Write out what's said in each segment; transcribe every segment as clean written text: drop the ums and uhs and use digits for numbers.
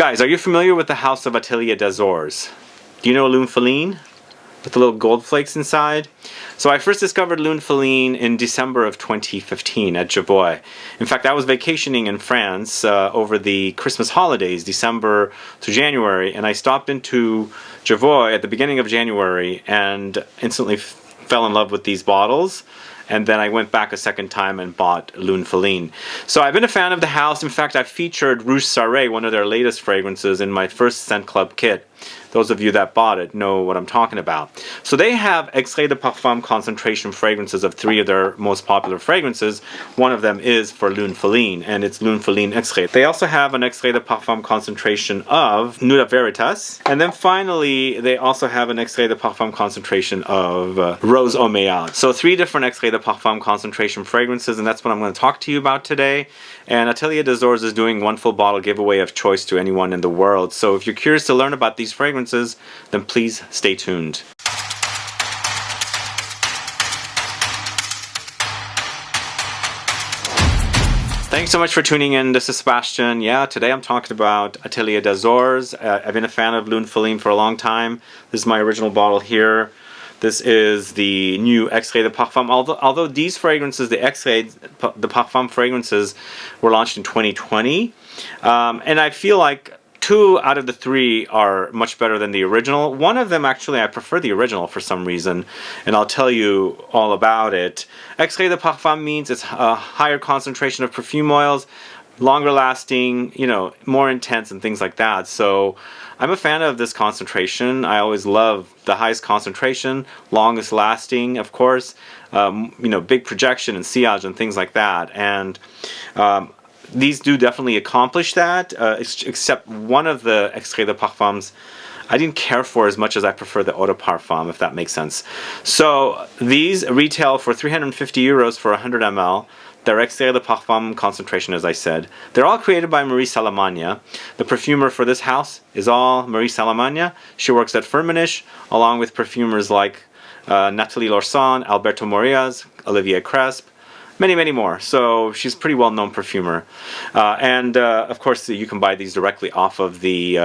Guys, are you familiar with the house of Atelier des ORS? Do you know Lune Feline? With the little gold flakes inside? So I first discovered Lune Feline in December of 2015 at Javois. In fact, I was vacationing in France over the Christmas holidays, December to January, and I stopped into Javois at the beginning of January and instantly fell in love with these bottles. And then I went back a second time and bought Lune Feline. So I've been a fan of the house. In fact, I featured Rouge Sarré, one of their latest fragrances, in my first Scent Club kit. Those of you that bought it know what I'm talking about. So they have Extrait de Parfum concentration fragrances of 3 of their most popular fragrances. One of them is for Lune Feline, and it's Lune Feline Extrait. They also have an Extrait de Parfum concentration of Nuda Veritas. And then finally, they also have an Extrait de Parfum concentration of Rose Omeyyade. So 3 different Extrait de Parfum concentration fragrances, and that's what I'm going to talk to you about today. And Atelier des ORS is doing one full bottle giveaway of choice to anyone in the world. So if you're curious to learn about these fragrances, then please stay tuned. Thanks so much for tuning in. This is Sebastian. Yeah, today I'm talking about Atelier des ORS. I've been a fan of Lune Feline for a long time. This is my original bottle here. This is the new Extrait de Parfum. Although these fragrances, the Extrait de Parfum fragrances, were launched in 2020. And I feel like 2 out of the 3 are much better than the original. One of them, actually, I prefer the original for some reason, and I'll tell you all about it. Extrait de Parfum means it's a higher concentration of perfume oils, longer lasting, you know, more intense and things like that. So I'm a fan of this concentration. I always love the highest concentration, longest lasting, of course, you know, big projection and sillage and things like that. And these do definitely accomplish that, except one of the Extrait de Parfums I didn't care for as much as I prefer the Eau de Parfum, if that makes sense. So these retail for 350 euros for 100 ml. They're Extrait de Parfum concentration, as I said. They're all created by Marie Salamagne. The perfumer for this house is all Marie Salamagne. She works at Firmenich, along with perfumers like Nathalie Lorson, Alberto Morillas, Olivier Cresp, many, many more. So she's a pretty well-known perfumer. And of course, you can buy these directly off of the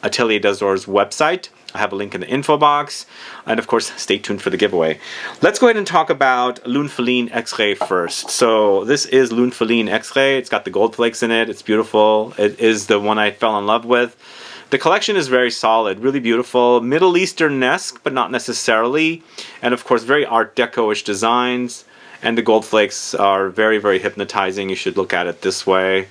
Atelier des ORS website. I have a link in the info box. And of course, stay tuned for the giveaway. Let's go ahead and talk about Lune Feline Extrait first. So this is Lune Feline Extrait. It's got the gold flakes in it. It's beautiful. It is the one I fell in love with. The collection is very solid, really beautiful, Middle Eastern-esque, but not necessarily. And of course, very Art Deco-ish designs. And the gold flakes are very, very hypnotizing. You should look at it this way.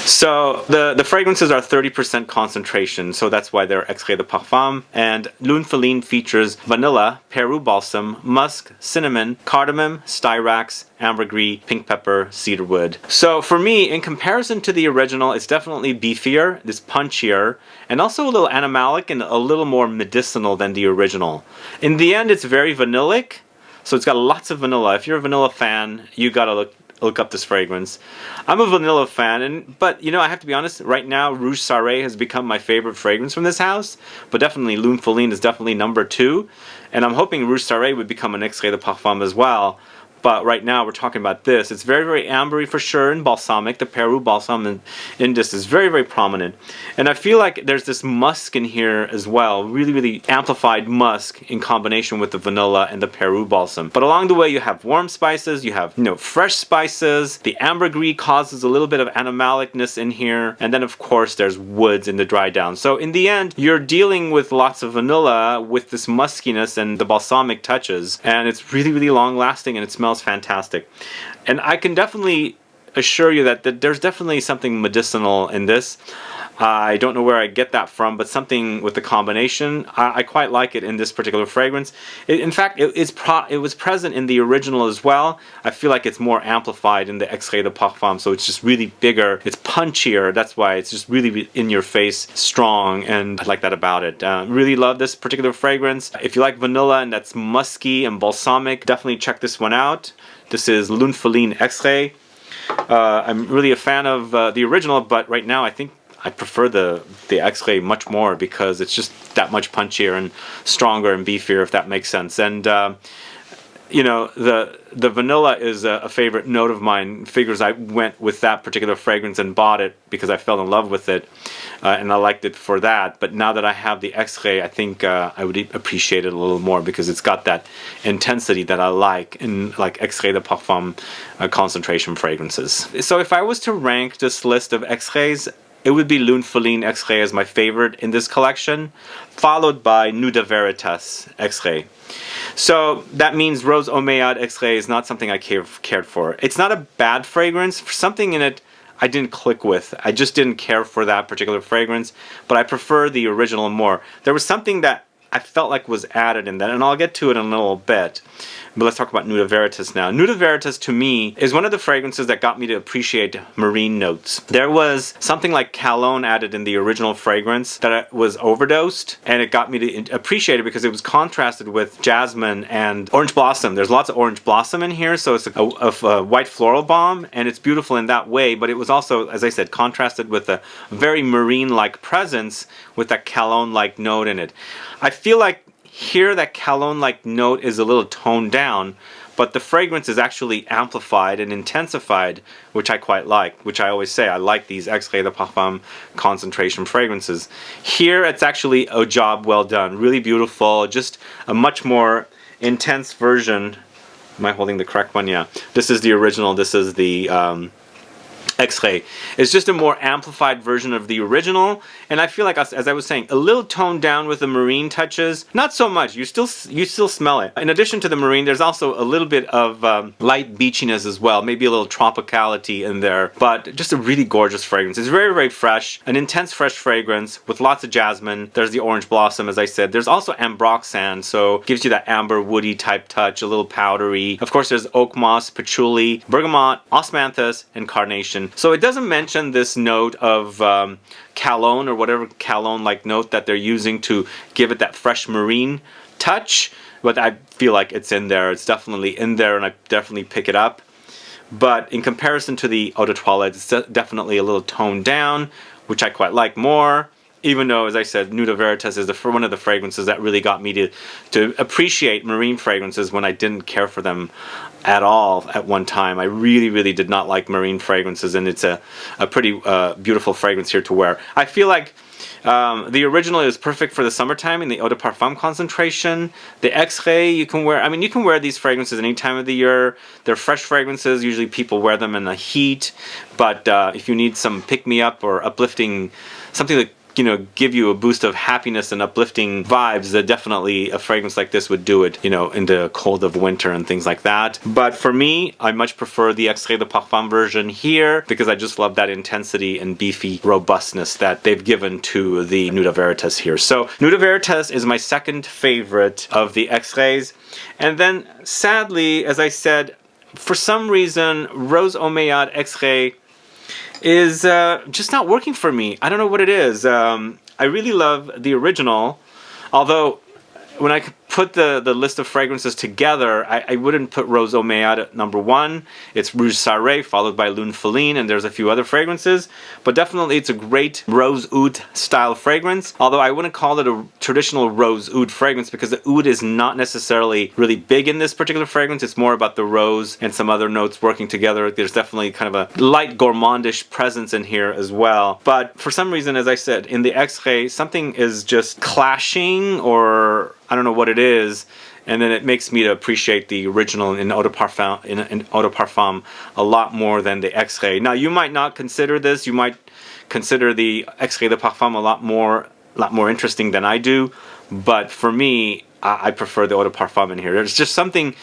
So the fragrances are 30% concentration, so that's why they're Extrait de Parfum. And Lune Feline features vanilla, Peru balsam, musk, cinnamon, cardamom, styrax, ambergris, pink pepper, cedarwood. So for me, in comparison to the original, it's definitely beefier, it's punchier, and also a little animalic and a little more medicinal than the original. In the end, it's very vanillic, so it's got lots of vanilla. If you're a vanilla fan, you gotta look up this fragrance. I'm a vanilla fan, but you know, I have to be honest, right now Rouge Sarré has become my favorite fragrance from this house, but definitely Lune Feline is definitely number 2, and I'm hoping Rouge Sarré would become an Extrait de Parfum as well. But right now we're talking about this. It's very, very ambery for sure and balsamic. The Peru balsam in this is very, very prominent. And I feel like there's this musk in here as well. Really, really amplified musk in combination with the vanilla and the Peru balsam. But along the way you have warm spices, you have, you know, fresh spices. The ambergris causes a little bit of animalicness in here. And then of course there's woods in the dry down. So in the end, you're dealing with lots of vanilla with this muskiness and the balsamic touches. And it's really, really long lasting and it smells fantastic. And I can definitely assure you that there's definitely something medicinal in this. I don't know where I get that from, but something with the combination. I quite like it in this particular fragrance. In fact, it was present in the original as well. I feel like it's more amplified in the Extrait de Parfum, so it's just really bigger. It's punchier. That's why it's just really in your face, strong, and I like that about it. Really love this particular fragrance. If you like vanilla and that's musky and balsamic, definitely check this one out. This is Lune Feline Extrait. I'm really a fan of the original, but right now I think I prefer the Extrait much more because it's just that much punchier and stronger and beefier, if that makes sense. And you know, the vanilla is a favorite note of mine. Figures I went with that particular fragrance and bought it because I fell in love with it, and I liked it for that. But now that I have the Extrait, I think I would appreciate it a little more because it's got that intensity that I like in like Extrait de Parfum concentration fragrances. So if I was to rank this list of Extraits, it would be Lune Feline Extrait as my favorite in this collection, followed by Nuda Veritas Extrait. So that means Rose Omeyyade Extrait is not something I cared for. It's not a bad fragrance. Something in it I didn't click with. I just didn't care for that particular fragrance, but I prefer the original more. There was something that I felt like was added in that, and I'll get to it in a little bit. But let's talk about Nuda Veritas now. Nuda Veritas, to me, is one of the fragrances that got me to appreciate marine notes. There was something like cologne added in the original fragrance that was overdosed, and it got me to appreciate it because it was contrasted with jasmine and orange blossom. There's lots of orange blossom in here, so it's a white floral bomb, and it's beautiful in that way, but it was also, as I said, contrasted with a very marine-like presence with that cologne-like note in it. I feel like here that cologne-like note is a little toned down, but the fragrance is actually amplified and intensified, which I quite like, which I always say, I like these Extrait de Parfum concentration fragrances. Here it's actually a job well done, really beautiful, just a much more intense version. Am I holding the correct one? Yeah. This is the original, this is the Extrait. It's just a more amplified version of the original, and I feel like, as I was saying, a little toned down with the marine touches. Not so much. You still smell it. In addition to the marine, there's also a little bit of light beachiness as well, maybe a little tropicality in there, but just a really gorgeous fragrance. It's very, very fresh, an intense fresh fragrance with lots of jasmine. There's the orange blossom, as I said. There's also Ambroxan, so gives you that amber woody type touch, a little powdery. Of course, there's Oakmoss, Patchouli, Bergamot, Osmanthus, and Carnation. So it doesn't mention this note of cologne or whatever cologne-like note that they're using to give it that fresh marine touch, but I feel like it's in there. It's definitely in there, and I definitely pick it up. But in comparison to the Eau de Toilette, it's definitely a little toned down, which I quite like more. Even though, as I said, Nuda Veritas is one of the fragrances that really got me to appreciate marine fragrances when I didn't care for them at all at one time. I really, really did not like marine fragrances, and it's a pretty beautiful fragrance here to wear. I feel like the original is perfect for the summertime in the Eau de Parfum concentration. The Extrait, you can wear, I mean, you can wear these fragrances any time of the year. They're fresh fragrances. Usually people wear them in the heat, but if you need some pick-me-up or uplifting, something that, you know, give you a boost of happiness and uplifting vibes, that definitely a fragrance like this would do it, you know, in the cold of winter and things like that. But for me, I much prefer the Extrait de Parfum version here because I just love that intensity and beefy robustness that they've given to the Nuda Veritas here. So Nuda Veritas is my second favorite of the Extraits. And then sadly, as I said, for some reason, Rose Omeyyade Extrait is just not working for me. I don't know what it is. I really love the original, although when I put the list of fragrances together, I wouldn't put Rose Omeyyade at number one. It's Rouge Sarré, followed by Lune Feline, and there's a few other fragrances. But definitely it's a great rose oud style fragrance, although I wouldn't call it a traditional rose oud fragrance because the oud is not necessarily really big in this particular fragrance. It's more about the rose and some other notes working together. There's definitely kind of a light gourmandish presence in here as well. But for some reason, as I said, in the Extrait, something is just clashing, or I don't know what it is, and then it makes me to appreciate the original in Eau de Parfum a lot more than the Extrait. Now, you might not consider this. You might consider the Extrait de Parfum a lot more interesting than I do, but for me, I prefer the Eau de Parfum in here. There's just something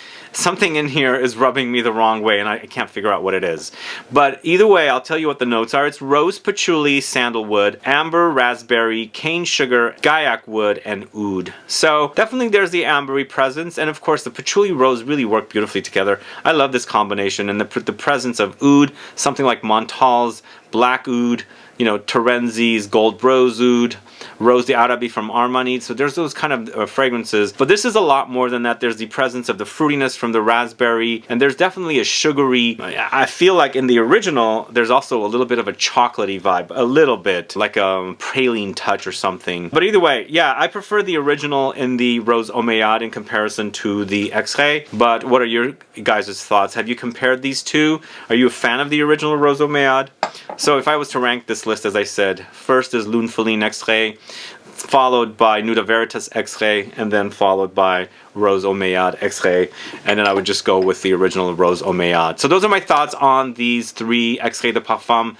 in here is rubbing me the wrong way, and I can't figure out what it is. But either way, I'll tell you what the notes are. It's rose, patchouli, sandalwood, amber, raspberry, cane sugar, gaiac wood, and oud. So definitely there's the ambery presence, and of course the patchouli rose really work beautifully together. I love this combination, and the presence of oud, something like Montal's black oud, you know, Terenzi's gold rose oud, Rose d'Arabi from Armani. So there's those kind of fragrances. But this is a lot more than that. There's the presence of the fruitiness from the raspberry, and there's definitely a sugary, I feel like in the original, there's also a little bit of a chocolatey vibe, a little bit, like a praline touch or something. But either way, yeah, I prefer the original in the Rose Omeyyade in comparison to the Extrait. But what are your guys' thoughts? Have you compared these two? Are you a fan of the original Rose Omeyyade? So if I was to rank this list, as I said, first is Lune Feline Extrait, followed by Nuda Veritas Extrait, and then followed by Rose Omeyyade Extrait, and then I would just go with the original Rose Omeyyade. So those are my thoughts on these three Extrait de Parfum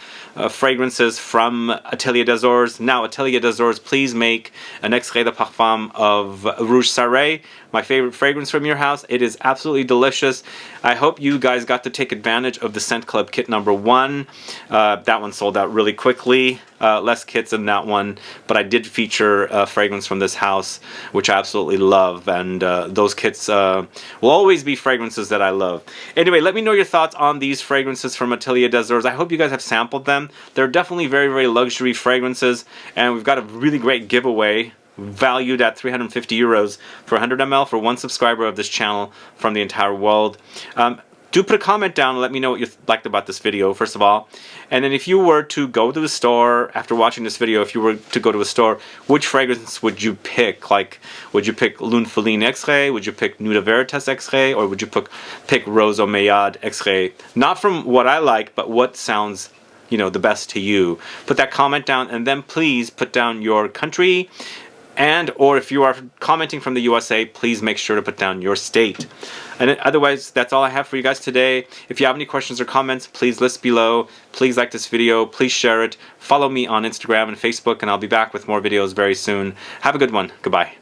fragrances from Atelier des ORS. Now, Atelier des ORS, please make an Extrait de Parfum of Rouge Sarré, my favorite fragrance from your house. It is absolutely delicious. I hope you guys got to take advantage of the Scent Club kit number 1. That one sold out really quickly. Less kits than that one, but I did feature a fragrance from this house, which I absolutely love, and those kits will always be fragrances that I love. Anyway, let me know your thoughts on these fragrances from Atelier des ORS. I hope you guys have sampled them. They're definitely very, very luxury fragrances, and we've got a really great giveaway valued at 350 euros for 100 ml for one subscriber of this channel from the entire world. Do put a comment down and let me know what you liked about this video, first of all. And then if you were to go to the store, after watching this video, if you were to go to a store, which fragrance would you pick? Like, would you pick Lune Feline Extrait? Would you pick Nuda Veritas Extrait? Or would you pick Rose Omeyyade Extrait? Not from what I like, but what sounds, you know, the best to you. Put that comment down, and then please put down your country, and or if you are commenting from the USA, please make sure to put down your state. And otherwise, that's all I have for you guys today. If you have any questions or comments, please list below. Please like this video. Please share it. Follow me on Instagram and Facebook, and I'll be back with more videos very soon. Have a good one. Goodbye.